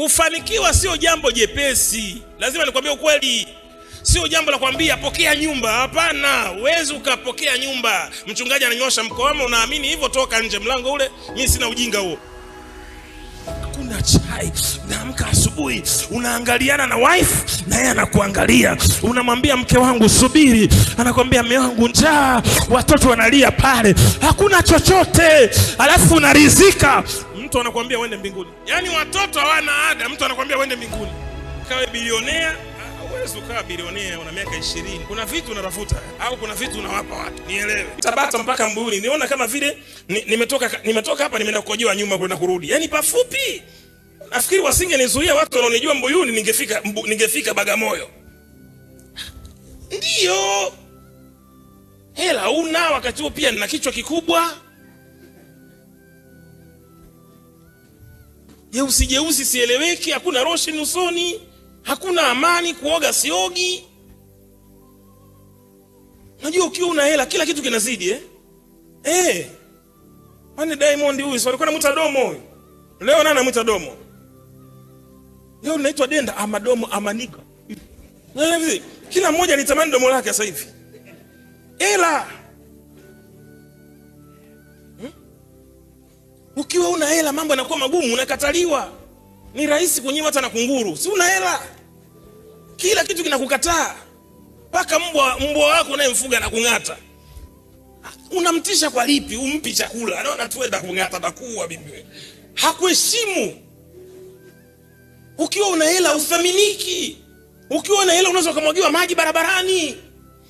Kufanikiwa sio jambo jepesi. Lazima nikwambie ukweli. Sio jambo la kwambia pokea nyumba. Hapana, huwezi ukapokea nyumba. Mchungaji ananyosha mkono, unaamini hivyo, toka nje mlango ule. Mimi sina ujinga huo. Kuna chai, naamka asubuhi, unaangaliana na wife na yeye anakuangalia. Unamwambia mke wangu subiri, anakwambia mume wangu njaa, watoto wanalia pale, hakuna chochote. Alafu unaridhika. Mtu anakuambia uende mbinguni. Yaani watoto hawana ada, mtu anakuambia uende mbinguni. Kawe bilionea, huwezi ukawa bilionea una miaka 20. Kuna vitu unatafuta au kuna vitu unawapa watu. Nielewe. Tabata mpaka Mbuyuni. Niona kama vile nimetoka hapa nimeenda kukojoa nyuma kwenda kurudi. Yaani pafupi. Nafikiri wasingenizuia watu wanaonijua Mbuyuni ningefika Bagamoyo. Ndio. Hela una wakati huo pia nina kichwa kikubwa. Jeusi sieleweki, hakuna roshi usoni, hakuna amani, kuoga siogi. Unajua ukiwa una hela kila kitu kinazidi Wani Diamond huyu, walikuwa wanamuita Domo huyu. Leo nani anamuita Domo? Leo naitwa Denda ama Domo ama Nika. Kila mmoja anitamani domo lake sasa hivi. Hela. Ukiwa una hela mambo yanakuwa magumu, unakataliwa. Ni rahisi kunyima hata na kunguru. Si una hela, kila kitu kinakukataa. Paka mbwa wako unayemfuga na kung'ata. Unamtisha kwa lipi? Umpi chakula, anaona tuenda kung'ata takuwa bibi. Hakuheshimu. Ukiwa una hela uthaminiki. Ukiwa una hela unaweza kumwagiwa maji barabarani.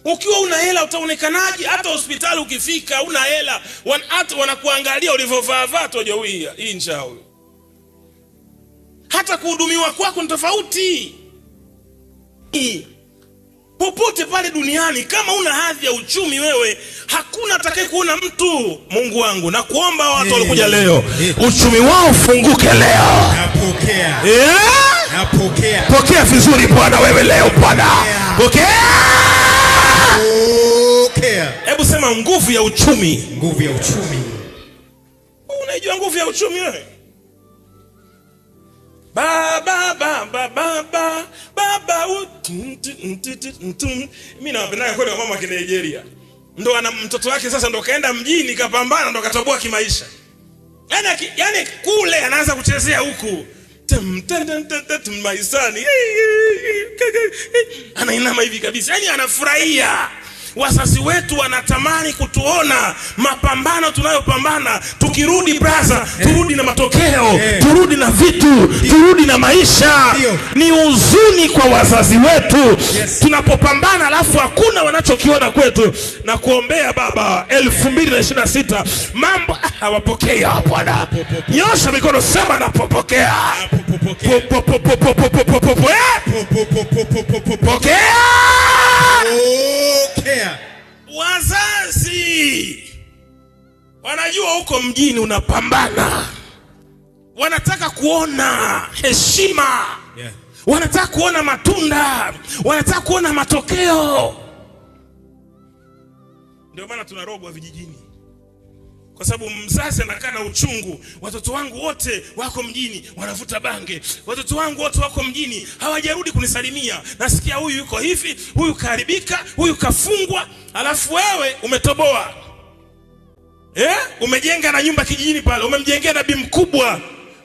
Ukiwa una hela utaonekanaje? Hata hospitali ukifika una hela, hata wanakuangalia ulivyovaa tojowia hii njaa huyo. Hata kuhudumiwa kwako ni tofauti. Popote pale duniani kama una hadhi ya uchumi wewe, hakuna atakaye kuona mtu. Mungu wangu, na kuomba watu walikuja leo, uchumi wao ufunguke leo. Napokea. Napokea. Pokea vizuri Bwana wewe leo Bwana. Pokea. Hebu sema nguvu ya uchumi. Nguvu ya uchumi. Unajua nguvu ya uchumi wewe? Baba. Mimi napenda kwenda kwa mama wa Nigeria. Ndo ana mtoto wake sasa ndo kaenda mjini kapambana ndo katoboa kimaisha. Yaani kule anaanza kuchezea huku. Maisani. Anainama hivi kabisa. Yaani anafurahia. Wazazi wetu wanatamani kutuona mapambano tunayopambana. Tukirudi brother, turudi na matokeo, turudi na vitu, turudi na maisha. Ni huzuni kwa wazazi wetu tunapopambana alafu hakuna wanachokiona kwetu. Na kuombea baba 2026 mambo hawapokea Bwana. Nyosha mikono sema napopokea. Pokea. Wazazi wanajua huko mjini unapambana. Wanataka kuona heshima. Wanataka kuona matunda. Wanataka kuona matokeo. Ndio maana tunarogwa vijijini. Kwa sababu mzazi anakaa na uchungu. Watoto wangu wote wako mjini wanavuta bange. Watoto wangu wote wako mjini hawajarudi kunisalimia. Nasikia huyu yuko hivi, huyu kaharibika, huyu kafungwa. Alafu wewe umetoboa. Umejenga na nyumba kijijini pale, umemjengea na bi mkubwa.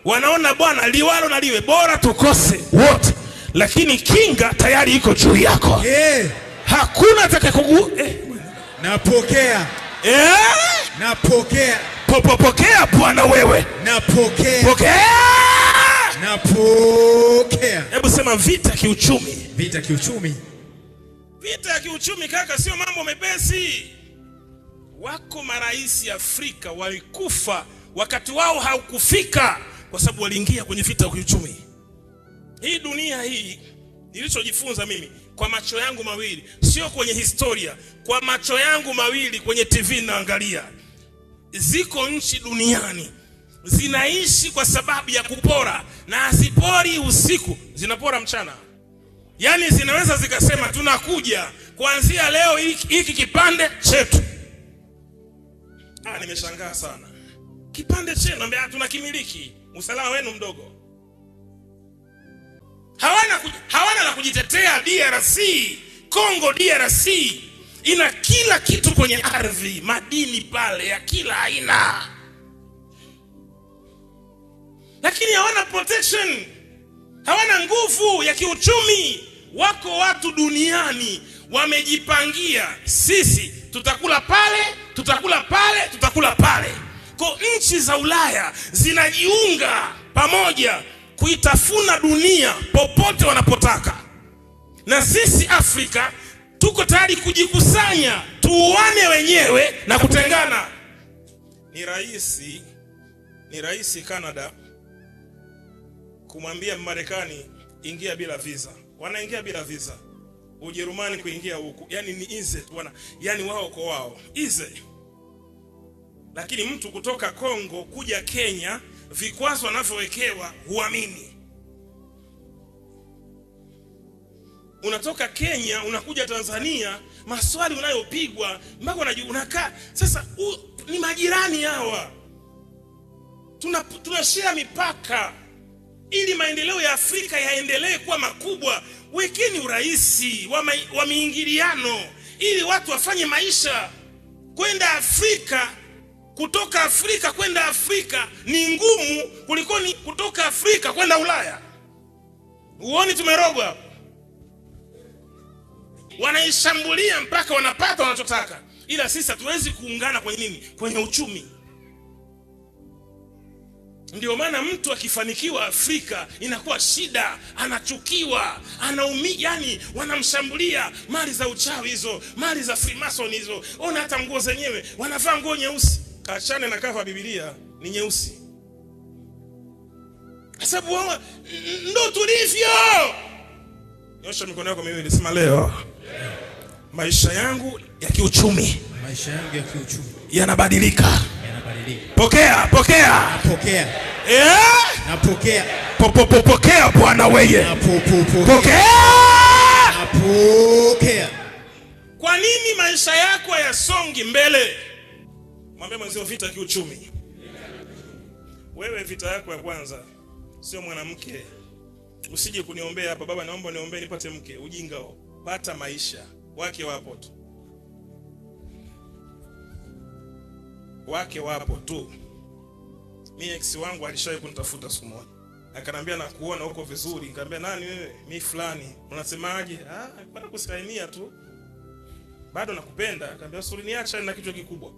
Wanaona bwana liwalo na liwe bora tukose wote. Lakini kinga tayari iko juu yako. Hakuna atakayekugu. Napokea. Napokea. Pokea Bwana wewe. Napokea. Pokea. Napokea. Hebu sema vita kiuchumi. Vita kiuchumi. Vita ya kiuchumi kaka sio mambo mepesi. Wako marais Afrika walikufa wakati wao haukufika kwa sababu waliingia kwenye vita ya kiuchumi. Hii dunia hii nilichojifunza mimi kwa macho yangu mawili, sio kwenye historia, kwa macho yangu mawili kwenye TV naangalia. Ziko nchi duniani zinaishi kwa sababu ya kupora, na hazipori usiku, zinapora mchana. Yaani zinaweza zikasema tunakuja kuanzia leo hiki kipande chetu. Nimeshangaa sana. Kipande chetu naambia tunakimiliki. Usalama wenu mdogo. hawana la kujitetea. DRC, Kongo DRC ina kila kitu kwenye ardhi, madini pale ya kila aina, lakini hawana protection, hawana nguvu ya kiuchumi. Wako watu duniani wamejipangia, sisi tutakula pale, tutakula pale, tutakula pale. Kwa nchi za Ulaya zinajiunga pamoja kuitafuna dunia popote wanapotaka, na sisi Afrika tuko tayari kujikusanya, tuuane wenyewe na kutengana. Ni rahisi Canada kumwambia Marekani ingia bila visa, wanaingia bila visa. Ujerumani kuingia huku, yani ni easy tu, yani wao kwa wao easy. Lakini mtu kutoka Kongo kuja Kenya, vikwazo wanavyowekewa huamini. Unatoka Kenya unakuja Tanzania, maswali unayopigwa mpaka unakaa. Sasa ni majirani hawa, tunashare mipaka ili maendeleo ya Afrika yaendelee kuwa makubwa. Wekeni urahisi wa miingiliano ili watu wafanye maisha. Kwenda Afrika, kutoka Afrika kwenda Afrika ni ngumu kuliko ni kutoka Afrika kwenda Ulaya. Uone tumerogwa. Wanaishambulia mpaka wanapata wanachotaka, ila sisi hatuwezi kuungana kwenye nini? Kwenye uchumi. Ndio maana mtu akifanikiwa Afrika inakuwa shida, anachukiwa, anaumia, yani wanamshambulia. Mali za uchawi hizo, mali za Freemason hizo. Ona hata nguo zenyewe, wanavaa nguo nyeusi. Kachane na kafa Biblia ni nyeusi. Sababu wao ndo tulivyo. Nyosha mikono yako miwili, sema leo maisha yangu ya kiuchumi yanabadilika. Pokea. Napokea. Pokea Bwana wewe. Napokea. Kwa nini maisha yako hayasongi mbele? Mwambie mwenzio vita ya kiuchumi. Wewe vita yako ya kwanza sio mwanamke. Usije kuniombea hapa, baba naomba niombee nipate mke. Ujinga huo. Pata maisha. Wake wapo tu. Wake wapo tu. Mimi ex wangu alishawahi kunitafuta siku moja. Akanambia nakuona huko vizuri. Nikamwambia nani wewe? Mimi fulani. Unasemaje? Bado kusalimia tu. Bado nakupenda. Akamwambia usiniache na kichwa kikubwa.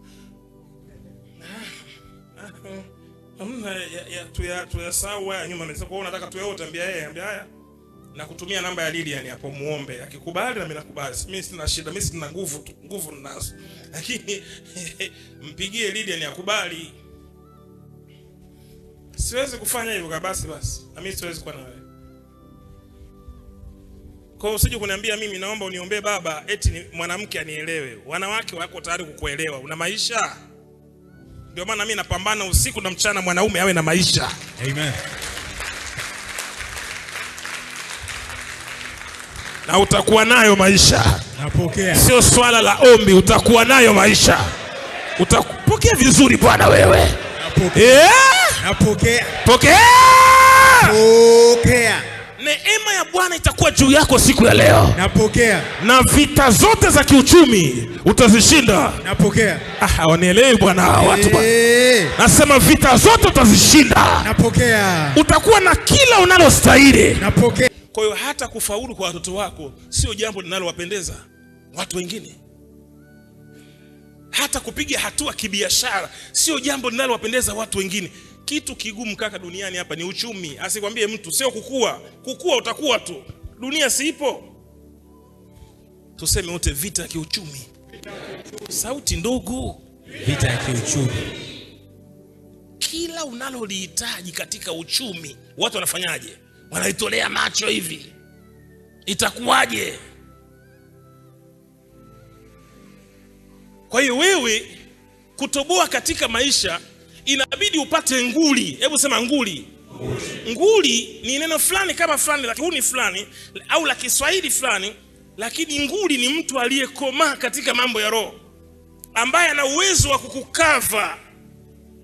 Hamna tuyasahau haya nyuma. Nimesema kwa unataka tuyote, ambia yeye, ambia haya. Na kutumia namba ya Lilian hapo muombe. Akikubali na mimi nakubali. Mimi sina shida, mimi sina nguvu tu. Nguvu ninazo. Lakini mpigie Lilian akubali. Siwezi kufanya hivyo basi. Na mimi siwezi kuwa na wewe. Kwa usije kuniambia mimi naomba uniombee baba eti ni mwanamke anielewe. Wanawake wako tayari kukuelewa. Una maisha. Ndio maana mimi napambana usiku na mchana mwanaume awe na maisha. Amen. Na utakuwa nayo maisha. Napokea. Sio swala la ombi, utakuwa nayo maisha. Utapokea vizuri Bwana wewe. Napokea. Napokea. Pokea. Pokea. Neema ya Bwana itakuwa juu yako siku ya leo. Napokea. Na vita zote za kiuchumi utazishinda. Napokea. Wanielewi Bwana watu bwana. Nasema vita zote utazishinda. Napokea. Utakuwa na kila unalostahili. Napokea. Kwa hiyo hata kufaulu kwa watoto wako sio jambo linalowapendeza watu wengine. Hata kupiga hatua kibiashara sio jambo linalowapendeza watu wengine. Kitu kigumu kaka duniani hapa ni uchumi. Asikwambie mtu, sio kukua. Kukua utakuwa tu. Dunia si ipo. Tuseme wote vita ya kiuchumi. Sauti ndogo. Vita ya kiuchumi. Kila unalolihitaji katika uchumi, watu wanafanyaje? Wanaitolea macho hivi. Itakuwaje? Kwa hiyo wewe kutoboa katika maisha inabidi upate nguli. Hebu sema nguli. Nguli ni neno fulani kama fulani la kihuni fulani au la Kiswahili fulani, lakini nguli ni mtu aliyekomaa katika mambo ya roho, ambaye ana uwezo wa kukukava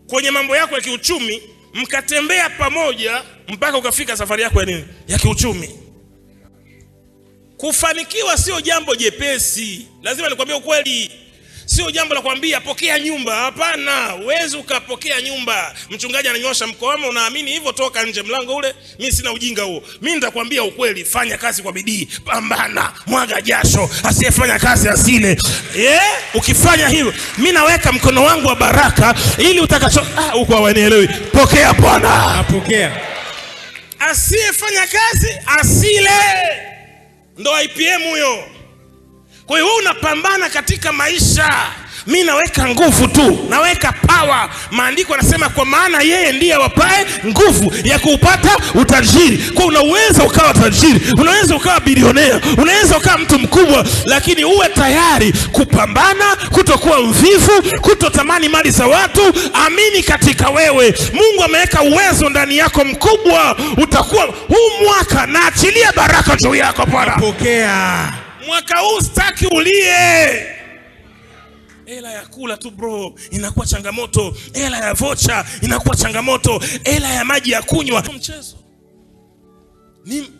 kwenye mambo yako ya kiuchumi, mkatembea pamoja mpaka ukafika safari yako ya nini? Ya kiuchumi. Kufanikiwa sio jambo jepesi. Lazima nikwambie ukweli. Sio jambo la kwambia pokea nyumba. Hapana, uwezi ukapokea nyumba. Mchungaji ananyosha mkono, unaamini hivyo, toka nje mlango ule. Mimi sina ujinga huo. Mimi nitakwambia ukweli, fanya kazi kwa bidii, pambana, mwaga jasho. Asiyefanya kazi asile. Ukifanya hivyo, mimi naweka mkono wangu wa baraka ili utakacho huko wanielewi. Pokea Bwana. Napokea. Asiyefanya kazi asile. Ndo IPM huyo. Kwa hiyo wewe unapambana katika maisha. Mimi naweka nguvu tu, naweka power. Maandiko yanasema kwa maana yeye ndiye awapae nguvu ya kuupata utajiri. Kwa unaweza ukawa tajiri, unaweza ukawa bilionea, unaweza ukawa mtu mkubwa, lakini uwe tayari kupambana, kutokuwa mvivu, kutotamani mali za watu. Amini katika wewe. Mungu ameweka uwezo ndani yako mkubwa. Utakuwa huu mwaka na achilia baraka juu yako Bwana. Napokea. Mwaka huu sitaki ulie. Hela ya kula tu bro inakuwa changamoto. Hela ya vocha inakuwa changamoto. Hela ya maji ya kunywa mchezo.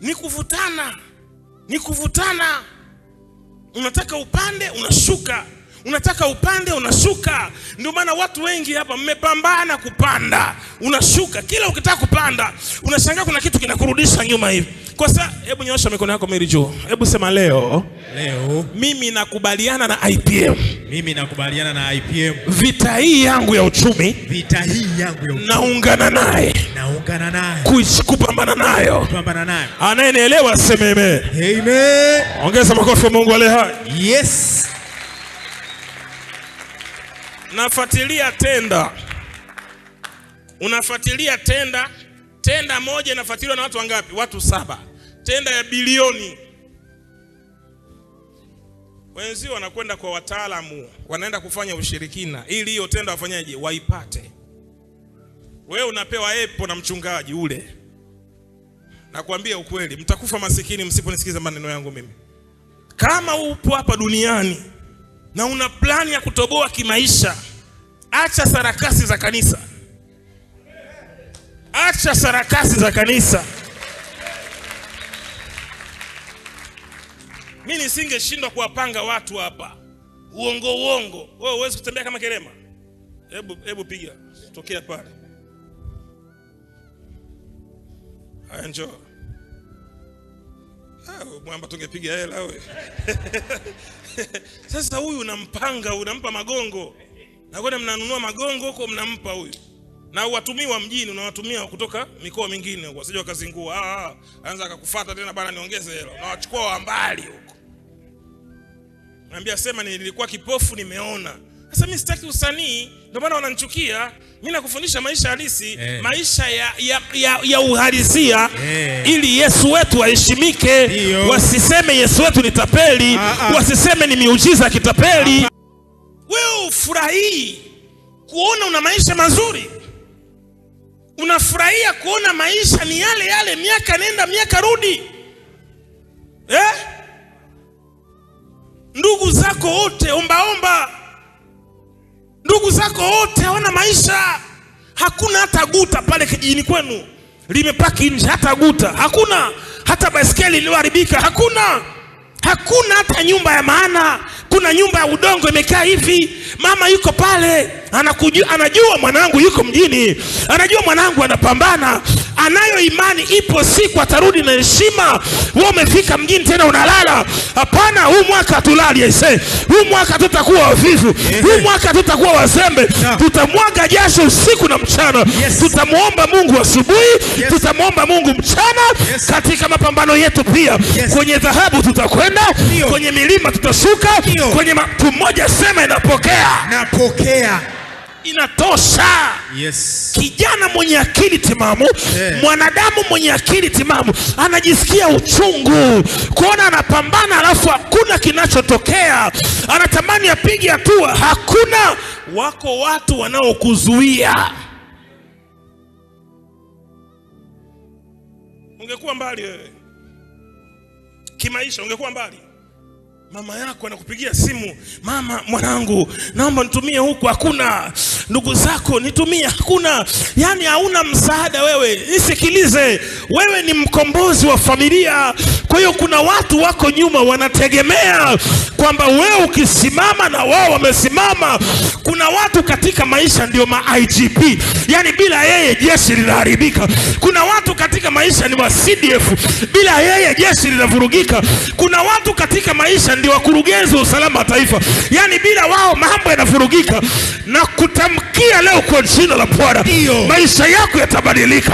Ni kuvutana. Ni kuvutana. Unataka upande unashuka. Unataka upande unashuka. Ndio maana watu wengi hapa mmepambana kupanda. Unashuka. Kila ukitaka kupanda unashangaa kuna kitu kinakurudisha nyuma hivi. Kwa sasa hebu nyosha mikono yako Mary Jo. Hebu sema leo mimi nakubaliana na IPM. Mimi nakubaliana na IPM. Vita hii yangu ya uchumi. Vita hii yangu ya uchumi. Naungana naye. Naungana naye. Kupambana nayo. Kupambana nayo. Anayenielewa aseme amen. Amen. Ongeza makofi kwa Mungu ale hai. Yes. Nafuatilia tenda. Unafuatilia tenda. Tenda moja inafuatiliwa na watu wangapi? Watu 7. Tenda ya bilioni. Wenzio wanakwenda kwa wataalamu, wanaenda kufanya ushirikina ili hiyo tenda wafanyaje? Waipate. Wewe unapewa epo na mchungaji ule. Nakwambia ukweli, mtakufa masikini msiponisikiza maneno yangu mimi. Kama upo hapa duniani na una plani ya kutoboa kimaisha, acha sarakasi za kanisa. Acha sarakasi za kanisa. Mimi nisingeshindwa kuwapanga watu hapa. Uongo. Wewe huwezi kutembea kama Kerema. Hebu piga. Tokea pale. Haya njoo. Mwamba tungepiga hela wewe. Sasa huyu unampanga, unampa magongo. Na kwenda mnanunua magongo huko mnampa huyu. Na watumiwa mjini unawatumia kutoka mikoa mingine huko, wasije wakazingua. Anza akakufuata tena bana niongeze hela. Na wachukua wa mbali huko. Naambia sema nilikuwa kipofu nimeona. Sasa mimi sitaki usanii, ndio maana wananichukia. Mimi nakufundisha maisha halisi, maisha ya uhalisia ili Yesu wetu aheshimike. Wasiseme Yesu wetu ni tapeli, wasiseme ni miujiza kitapeli. Wewe ufurahi kuona una maisha mazuri. Unafurahia kuona maisha ni yale yale, miaka nenda miaka rudi. Ndugu zako wote omba. Ndugu zako wote hawana maisha. Hakuna hata guta pale kijijini kwenu limepaki nje, hata guta hakuna. Hata baiskeli iliyoharibika hakuna. Hakuna hata nyumba ya maana. Kuna nyumba ya udongo imekaa hivi. Mama yuko pale, anajua mwanangu yuko mjini, anajua mwanangu anapambana, anayo imani ipo siku atarudi na heshima. Wewe umefika mjini tena unalala. Hapana, huu mwaka tulali aise. Huu mwaka tutakuwa wavivu. Huu mwaka tutakuwa wazembe. Tutamwaga jasho usiku na mchana. Tutamuomba Mungu asubuhi, tutamuomba Mungu mchana. Katika mapambano yetu pia. Kwenye dhahabu tutakwenda, kwenye milima tutashuka, kwenye mtu mmoja sema inapokea. Napokea. Inatosha. Kijana mwenye akili timamu, mwanadamu mwenye akili timamu anajisikia uchungu kuona anapambana alafu hakuna kinachotokea. Anatamani apige hatua, hakuna. Wako watu wanaokuzuia. Ungekuwa mbali wewe kimaisha, ungekuwa mbali. Mama yako anakupigia simu, mama mwanangu naomba nitumie huku, hakuna. Ndugu zako nitumie, hakuna. Yani hauna msaada wewe. Nisikilize, wewe ni mkombozi wa familia, Kwa hiyo kuna watu wako nyuma wanategemea kwamba wewe ukisimama na wao wamesimama. Kuna watu katika maisha ndio ma-IGP, yani bila yeye jeshi linaharibika. Kuna watu katika maisha ni wa CDF, bila yeye jeshi linavurugika. Kuna watu katika maisha ndio wakurugenzi wa usalama wa taifa, yani bila wao mambo yanavurugika. Na kutamkia leo kwa jina la Bwana, maisha yako yatabadilika.